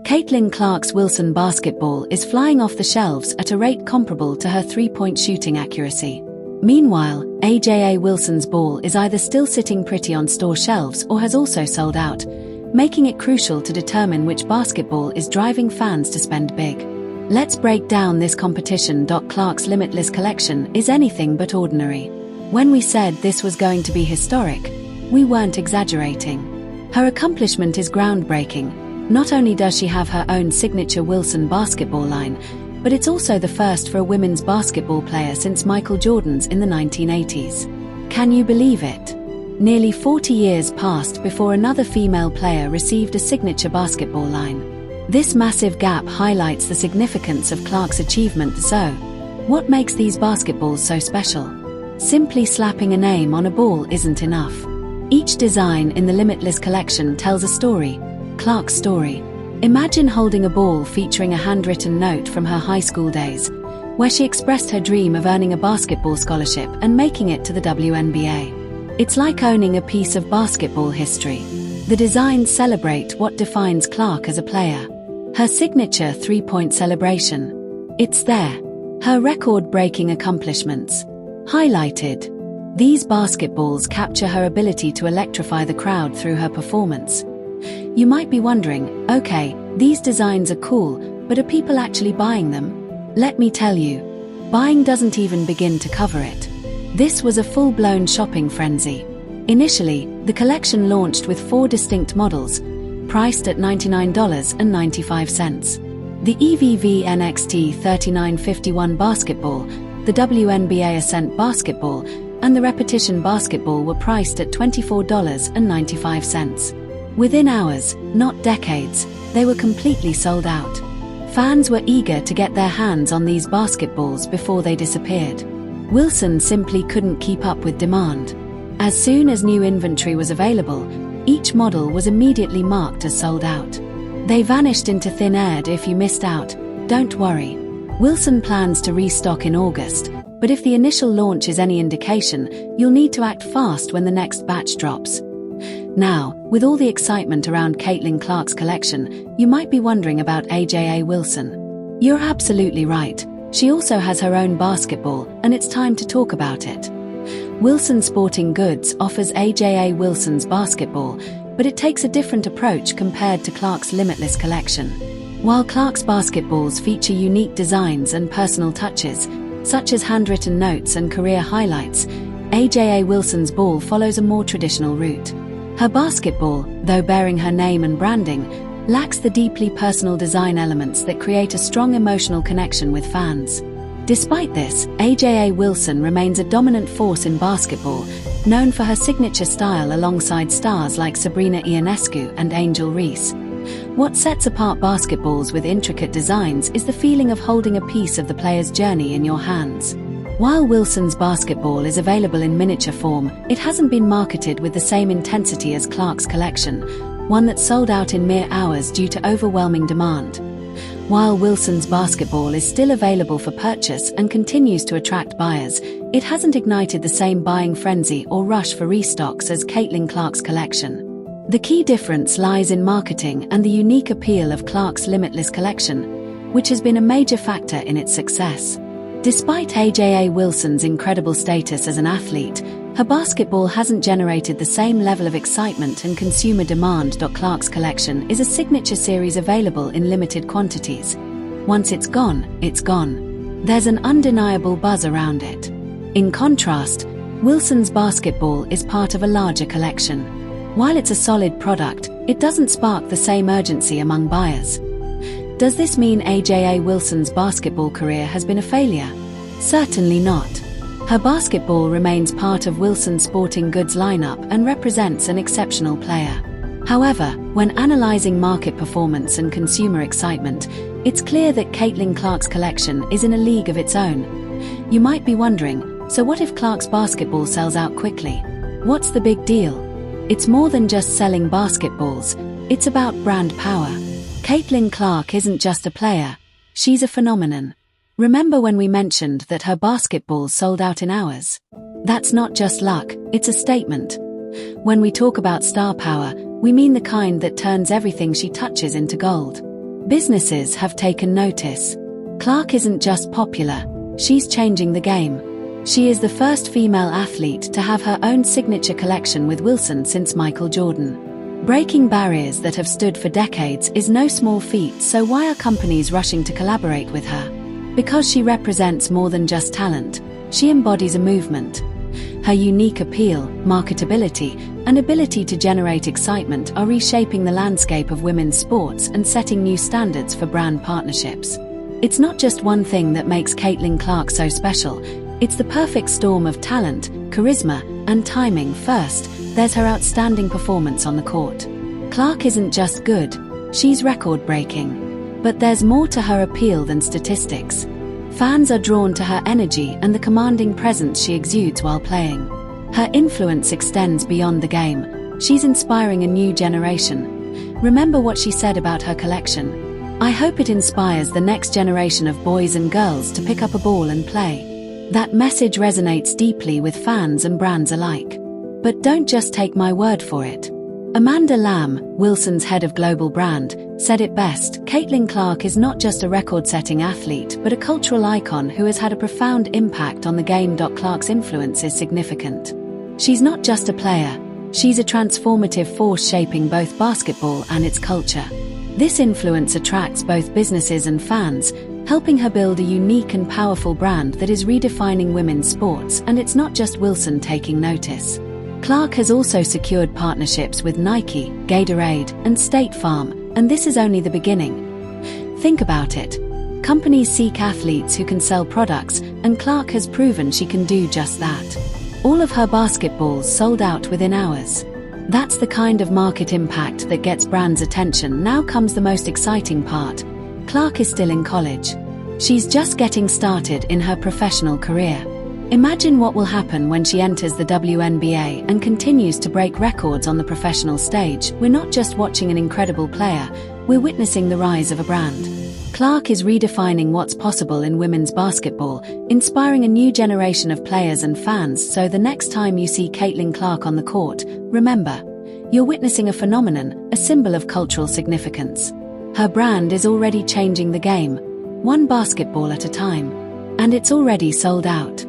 Caitlin Clark's Wilson basketball is flying off the shelves at a rate comparable to her three-point shooting accuracy. Meanwhile, AJA Wilson's ball is either still sitting pretty on store shelves or has also sold out, making it crucial to determine which basketball is driving fans to spend big. Let's break down this competition. Clark's limitless collection is anything but ordinary. When we said this was going to be historic, we weren't exaggerating. Her accomplishment is groundbreaking. Not only does she have her own signature Wilson basketball line, but it's also the first for a women's basketball player since Michael Jordan's in the 1980s. Can you believe it? Nearly 40 years passed before another female player received a signature basketball line. This massive gap highlights the significance of Clark's achievement. So, what makes these basketballs so special? Simply slapping a name on a ball isn't enough. Each design in the Limitless collection tells a story, Clark's story. Imagine holding a ball featuring a handwritten note from her high school days, where she expressed her dream of earning a basketball scholarship and making it to the WNBA. It's like owning a piece of basketball history. The designs celebrate what defines Clark as a player. Her signature three-point celebration. It's there. Her record-breaking accomplishments. Highlighted. These basketballs capture her ability to electrify the crowd through her performance. You might be wondering, okay, these designs are cool, but are people actually buying them? Let me tell you, buying doesn't even begin to cover it. This was a full-blown shopping frenzy. Initially, the collection launched with 4 distinct models, priced at $99.95. The EVV NXT 3951 basketball, the WNBA Ascent basketball, and the Repetition basketball were priced at $24.95. Within hours, not decades, they were completely sold out. Fans were eager to get their hands on these basketballs before they disappeared. Wilson simply couldn't keep up with demand. As soon as new inventory was available, each model was immediately marked as sold out. They vanished into thin air. If you missed out, don't worry. Wilson plans to restock in August, but if the initial launch is any indication, you'll need to act fast when the next batch drops. Now, with all the excitement around Caitlin Clark's collection, you might be wondering about AJA Wilson. You're absolutely right. She also has her own basketball, and it's time to talk about it. Wilson Sporting Goods offers AJA Wilson's basketball, but it takes a different approach compared to Clark's Limitless collection. While Clark's basketballs feature unique designs and personal touches, such as handwritten notes and career highlights, AJA Wilson's ball follows a more traditional route. Her basketball, though bearing her name and branding, lacks the deeply personal design elements that create a strong emotional connection with fans. Despite this, AJA Wilson remains a dominant force in basketball, known for her signature style alongside stars like Sabrina Ionescu and Angel Reese. What sets apart basketballs with intricate designs is the feeling of holding a piece of the player's journey in your hands. While Wilson's basketball is available in miniature form, it hasn't been marketed with the same intensity as Clark's collection, one that sold out in mere hours due to overwhelming demand. While Wilson's basketball is still available for purchase and continues to attract buyers, it hasn't ignited the same buying frenzy or rush for restocks as Caitlin Clark's collection. The key difference lies in marketing and the unique appeal of Clark's Limitless collection, which has been a major factor in its success. Despite AJA Wilson's incredible status as an athlete, her basketball hasn't generated the same level of excitement and consumer demand. Clark's collection is a signature series available in limited quantities. Once it's gone, it's gone. There's an undeniable buzz around it. In contrast, Wilson's basketball is part of a larger collection. While it's a solid product, it doesn't spark the same urgency among buyers. Does this mean AJA Wilson's basketball career has been a failure? Certainly not. Her basketball remains part of Wilson Sporting Goods lineup and represents an exceptional player. However, when analyzing market performance and consumer excitement, it's clear that Caitlin Clark's collection is in a league of its own. You might be wondering, so what if Clark's basketball sells out quickly? What's the big deal? It's more than just selling basketballs, it's about brand power. Caitlin Clark isn't just a player, she's a phenomenon. Remember when we mentioned that her basketballs sold out in hours? That's not just luck, it's a statement. When we talk about star power, we mean the kind that turns everything she touches into gold. Businesses have taken notice. Clark isn't just popular, she's changing the game. She is the first female athlete to have her own signature collection with Wilson since Michael Jordan. Breaking barriers that have stood for decades is no small feat, so why are companies rushing to collaborate with her? Because she represents more than just talent. She embodies a movement. Her unique appeal, marketability, and ability to generate excitement are reshaping the landscape of women's sports and setting new standards for brand partnerships. It's not just one thing that makes Caitlin Clark so special, it's the perfect storm of talent, charisma, and timing. First, there's her outstanding performance on the court. Clark isn't just good, she's record-breaking. But there's more to her appeal than statistics. Fans are drawn to her energy and the commanding presence she exudes while playing. Her influence extends beyond the game. She's inspiring a new generation. Remember what she said about her collection? "I hope it inspires the next generation of boys and girls to pick up a ball and play." That message resonates deeply with fans and brands alike. But don't just take my word for it. Amanda Lamb, Wilson's head of global brand, said it best: Caitlin Clark is not just a record-setting athlete but a cultural icon who has had a profound impact on the game. Clark's influence is significant. She's not just a player, she's a transformative force shaping both basketball and its culture. This influence attracts both businesses and fans, helping her build a unique and powerful brand that is redefining women's sports. And it's not just Wilson taking notice. Clark has also secured partnerships with Nike, Gatorade, and State Farm, and this is only the beginning. Think about it. Companies seek athletes who can sell products, and Clark has proven she can do just that. All of her basketballs sold out within hours. That's the kind of market impact that gets brands' attention. Now comes the most exciting part. Clark is still in college. She's just getting started in her professional career. Imagine what will happen when she enters the WNBA and continues to break records on the professional stage. We're not just watching an incredible player, we're witnessing the rise of a brand. Clark is redefining what's possible in women's basketball, inspiring a new generation of players and fans. So the next time you see Caitlin Clark on the court, remember, you're witnessing a phenomenon, a symbol of cultural significance. Her brand is already changing the game, one basketball at a time. And it's already sold out.